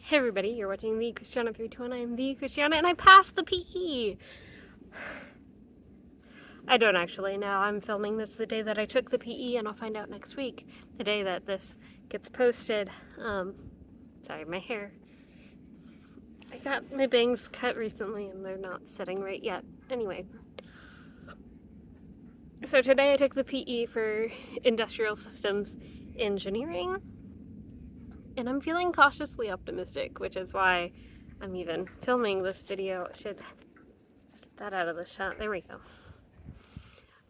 Hey everybody, you're watching the Christiana 321. I'm the Christiana and I passed the PE! I don't actually know. I'm filming this the day that I took the PE and I'll find out next week. The day that this gets posted. Sorry, my hair. I got my bangs cut recently and they're not setting right yet. Anyway. So today I took the PE for Industrial Systems Engineering. And I'm feeling cautiously optimistic, which is why I'm even filming this video. I should get that out of the shot. There we go.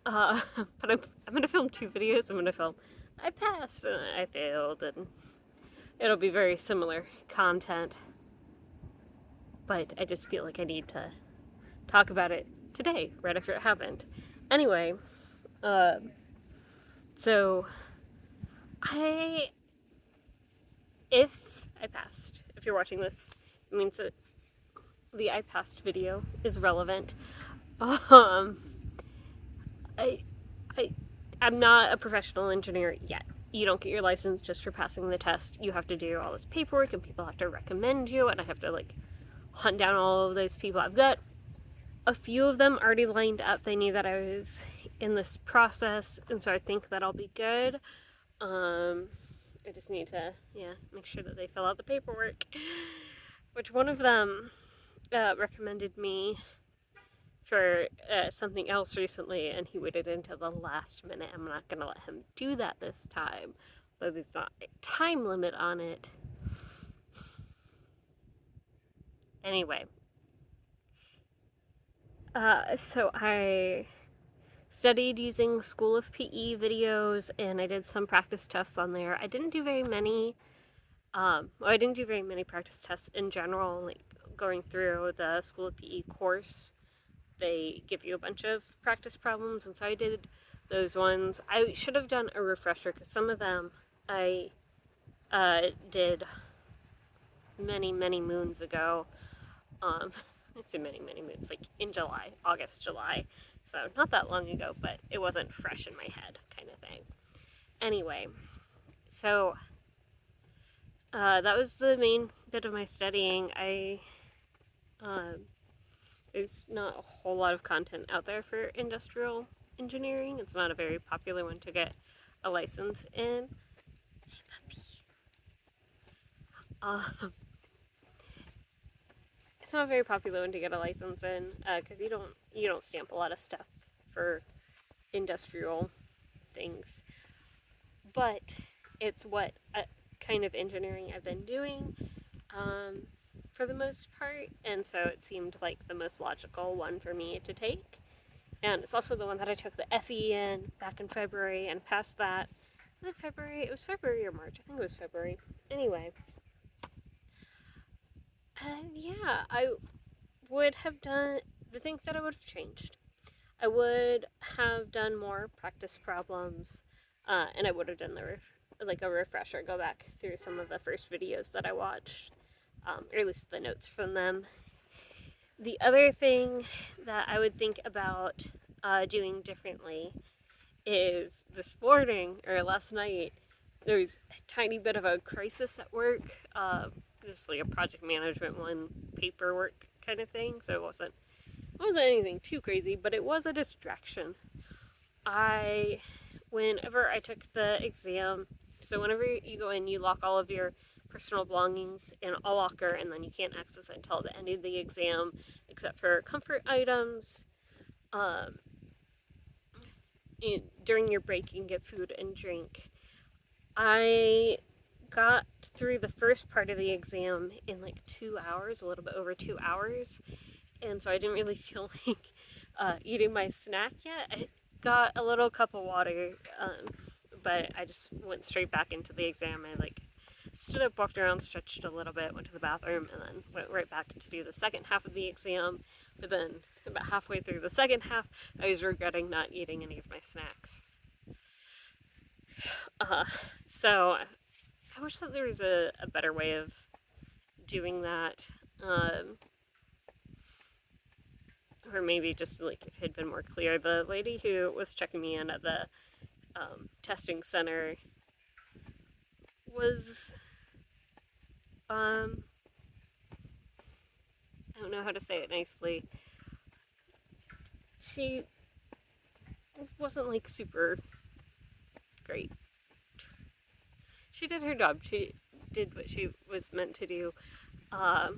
But I'm gonna film two videos. I'm gonna film I passed and I failed, and it'll be very similar content. But I just feel like I need to talk about it today, right after it happened. Anyway, so if I passed, if you're watching this, it means that the I passed video is relevant. Um, I, I, I'm not a professional engineer yet. You don't get your license just for passing the test. You have to do all this paperwork, and people have to recommend you, and I have to hunt down all of those people. I've got a few of them already lined up. They knew that I was in this process, and so I think that I'll be good. I just need to, make sure that they fill out the paperwork. Which one of them recommended me for something else recently, and he waited until the last minute. I'm not gonna let him do that this time, though there's not a time limit on it. Anyway, so I studied using School of PE videos, and I did some practice tests on there. I didn't do very many. I didn't do very many practice tests in general, like going through the School of PE course. They give you a bunch of practice problems, and so I did those ones. I should have done a refresher because some of them I did many, many moons ago. I say many, many moons, like in July, August, July. So not that long ago, but it wasn't fresh in my head, kind of thing. Anyway, so that was the main bit of my studying. There's not a whole lot of content out there for industrial engineering. It's not a very popular one to get a license in. Hey, puppy. It's not a very popular one to get a license in because you don't stamp a lot of stuff for industrial things. But it's what kind of engineering I've been doing for the most part, and so it seemed like the most logical one for me to take. And it's also the one that I took the FE in back in February and passed that. Was it February? It was February or March. I think it was February. Anyway. And yeah, I would have done the things that I would have changed. I would have done more practice problems, and I would have done a refresher, go back through some of the first videos that I watched, or at least the notes from them. The other thing that I would think about doing differently is this morning, or last night, there was a tiny bit of a crisis at work, just like a project management one, paperwork kind of thing, so it wasn't anything too crazy, but it was a distraction. Whenever I took the exam, so whenever you go in, you lock all of your personal belongings in a locker, and then you can't access it until the end of the exam, except for comfort items. During your break, you can get food and drink. I got through the first part of the exam in like 2 hours, a little bit over 2 hours, and so I didn't really feel like eating my snack yet. I got a little cup of water, but I just went straight back into the exam. I stood up, walked around, stretched a little bit, went to the bathroom, and then went right back to do the second half of the exam. But then about halfway through the second half, I was regretting not eating any of my snacks. So I wish that there was a better way of doing that. Or maybe just if it had been more clear. The lady who was checking me in at the testing center was don't know how to say it nicely. She wasn't like super great. She did her job. She did what she was meant to do. I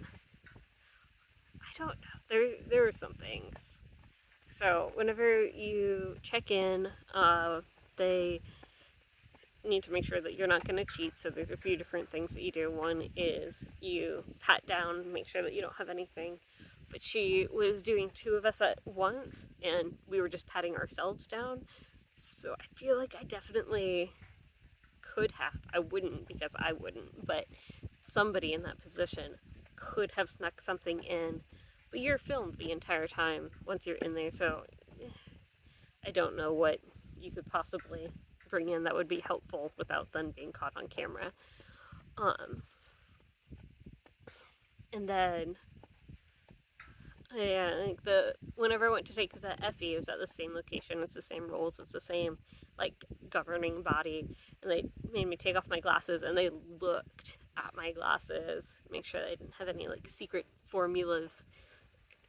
don't know. There were some things. So whenever you check in, they need to make sure that you're not going to cheat. So there's a few different things that you do. One is you pat down, make sure that you don't have anything. But she was doing 2 of us at once, and we were just patting ourselves down. So I feel like I definitely could have. I wouldn't, because I wouldn't, but somebody in that position could have snuck something in. But you're filmed the entire time once you're in there, so I don't know what you could possibly bring in that would be helpful without then being caught on camera. And then, yeah, like whenever I went to take the FE, it was at the same location, it's the same rules, it's the same, like, governing body, and they made me take off my glasses, and they looked at my glasses, make sure I didn't have any, like, secret formulas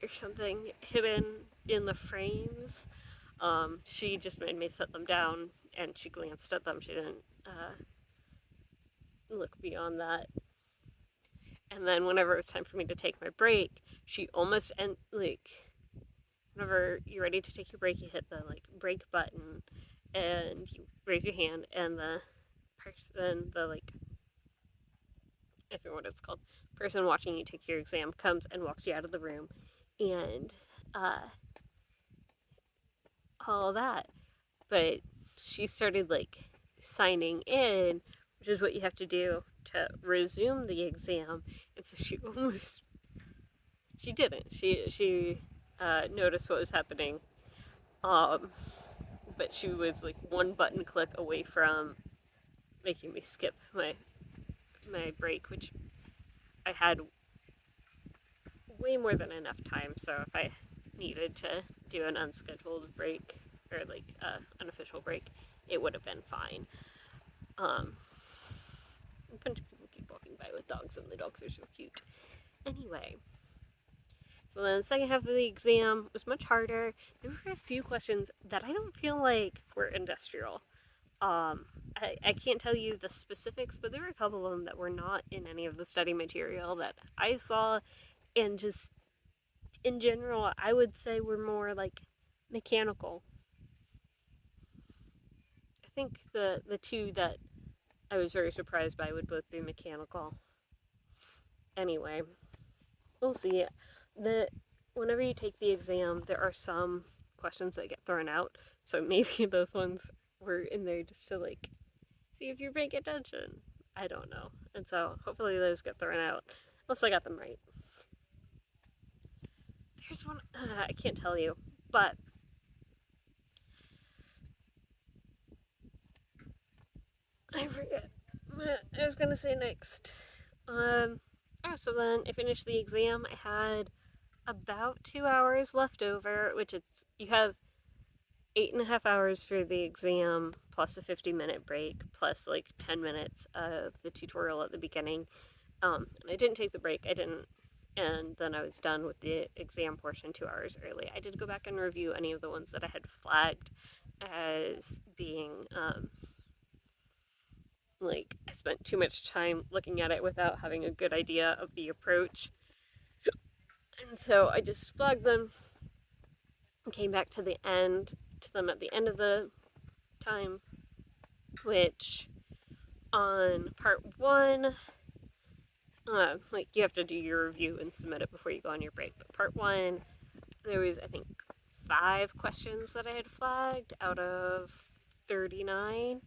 or something hidden in the frames. She just made me set them down, and she glanced at them. She didn't look beyond that. And then whenever it was time for me to take my break, she almost whenever you're ready to take your break, you hit the like break button, and you raise your hand, and the person, I forget what it's called, person watching you take your exam comes and walks you out of the room, and all that. But she started like signing in, which is what you have to do to resume the exam. And so she didn't. She noticed what was happening, but she was like one button click away from making me skip my break, which I had way more than enough time. So if I needed to do an unscheduled break or like unofficial break, it would have been fine. A bunch of people keep walking by with dogs, and the dogs are so cute. Anyway, so then the second half of the exam was much harder. There were a few questions that I don't feel like were industrial. I can't tell you the specifics, but there were a couple of them that were not in any of the study material that I saw, and just in general, I would say were more like mechanical. I think the 2 that I was very surprised by would both be mechanical. Anyway, we'll see. Whenever you take the exam, there are some questions that get thrown out, so maybe those ones were in there just to like see if you're paying attention. I don't know. And so hopefully those get thrown out, unless I got them right. There's one, I can't tell you, but I forget what I was gonna say next. So then I finished the exam. I had about 2 hours left over, which you have 8.5 hours for the exam, plus a 50-minute break, plus like 10 minutes of the tutorial at the beginning. And I didn't take the break. I didn't. And then I was done with the exam portion 2 hours early. I did go back and review any of the ones that I had flagged as being like I spent too much time looking at it without having a good idea of the approach. And so I just flagged them and came back to them at the end of the time, which on part 1, like you have to do your review and submit it before you go on your break. But part 1, there was I think 5 questions that I had flagged out of 39.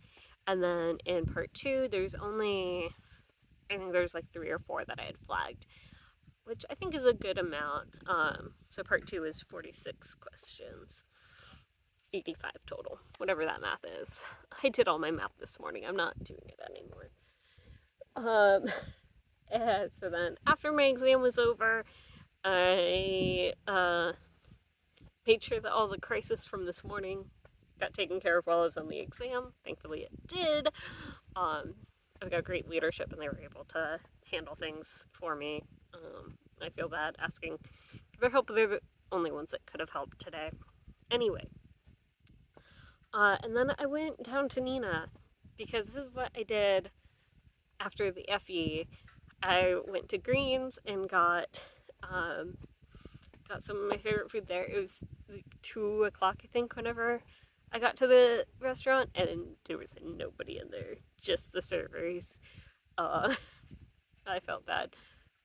And then in part 2, there's only, I think there's like 3 or 4 that I had flagged, which I think is a good amount. So part 2 is 46 questions, 85 total, whatever that math is. I did all my math this morning. I'm not doing it anymore. And so then after my exam was over, I made sure that all the crisis from this morning got taken care of while I was on the exam. Thankfully it did. I've got great leadership, and they were able to handle things for me. I feel bad asking for their help, but they're the only ones that could have helped today. Anyway, and then I went down to Neenah because this is what I did after the FE. I went to Greens and got some of my favorite food there. It was like 2 o'clock, I think, whenever I got to the restaurant, and there was nobody in there, just the servers. I felt bad,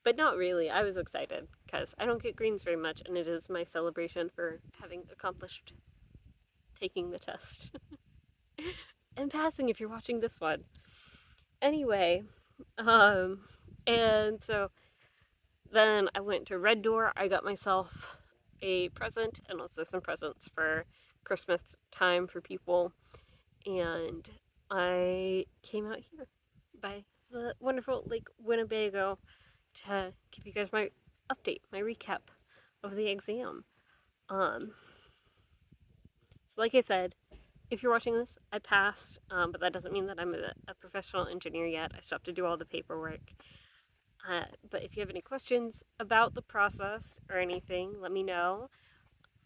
but not really. I was excited because I don't get Greens very much, and it is my celebration for having accomplished taking the test and passing if you're watching this one. Anyway, and so then I went to Red Door. I got myself a present and also some presents for Christmas time for people. And I came out here by the wonderful Lake Winnebago to give you guys my update, my recap of the exam. So like I said, if you're watching this, I passed, but that doesn't mean that I'm a professional engineer yet. I still have to do all the paperwork. But if you have any questions about the process or anything, let me know.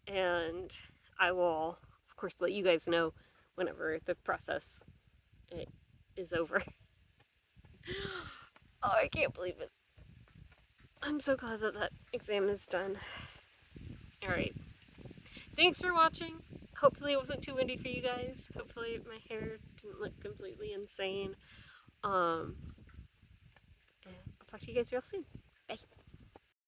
And I will, of course, let you guys know whenever the process is over. Oh, I can't believe it. I'm so glad that that exam is done. Alright. Thanks for watching. Hopefully it wasn't too windy for you guys. Hopefully my hair didn't look completely insane. And I'll talk to you guys real soon.